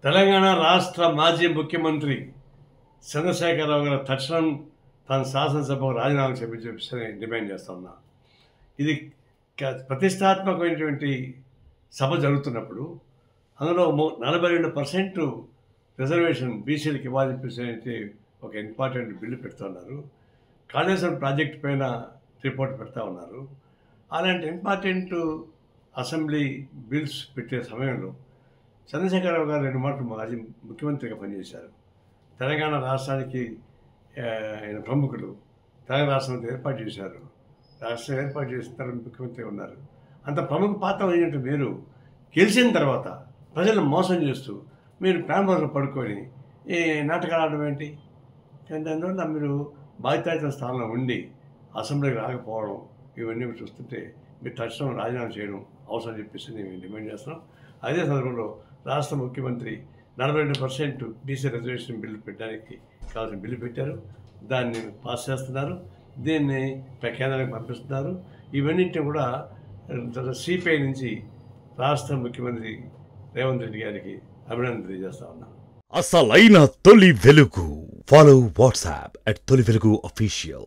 తెలంగాణ రాష్ట్ర మాజీ ముఖ్యమంత్రి చంద్రశేఖరరావు గారు తక్షణం తన శాసనసభకు రాజీనామా చెప్పి డిమాండ్ చేస్తా ఉన్నా. ఇది ప్రతిష్టాత్మకమైనటువంటి సభ జరుగుతున్నప్పుడు అందులో 42% రిజర్వేషన్ బీసీలకు ఇవ్వాలని చెప్పేసి ఒక ఇంపార్టెంట్ బిల్లు పెడుతున్నారు. కాళేశ్వరం ప్రాజెక్టు పైన రిపోర్ట్ పెడతా ఉన్నారు. అలాంటి ఇంపార్టెంట్ అసెంబ్లీ బిల్స్ పెట్టే సమయంలో చంద్రశేఖరరావు గారు 2 మాటలు మాజీ ముఖ్యమంత్రిగా పనిచేశారు. తెలంగాణ రాష్ట్రానికి ఆయన ప్రముఖులు. తెలంగాణ రాష్ట్రం ఏర్పాటు చేశారు. రాష్ట్రం ఏర్పాటు చేసిన తర్వాత ముఖ్యమంత్రిగా ఉన్నారు. అంత ప్రముఖ పాత్ర అయినట్టు మీరు గెలిచిన తర్వాత ప్రజలను మోసం చేస్తూ మీరు ప్రేమలో పడుకొని ఈ నాటకాలు ఆడడం ఏంటి? అందువల్ల మీరు బాధ్యత స్థానంలో ఉండి అసెంబ్లీకి రాకపోవడం ఇవన్నీ చూస్తుంటే మీరు తక్షణం రాజీనామా చేయడం అవసరం చెప్పేసి మేము డిమాండ్ చేస్తున్నాం. అదే సందర్భంలో రాష్ట్ర ముఖ్యమంత్రి 42% బీసీ రిజర్వేషన్ బిల్లు పెట్టడానికి కావాల్సిన బిల్లు పెట్టారు. దాన్ని పాస్ చేస్తున్నారు. దీన్ని కేంద్రానికి పంపిస్తున్నారు. ఇవన్నింటినీ కూడా సిపిఐ నుంచి రాష్ట్ర ముఖ్యమంత్రి రేవంత్ రెడ్డి గారికి అభినందన తెలియజేస్తా ఉన్నాను. అసలైన తొలి వెలుగు. ఫాలో వాట్సాప్ @తొలి వెలుగు official.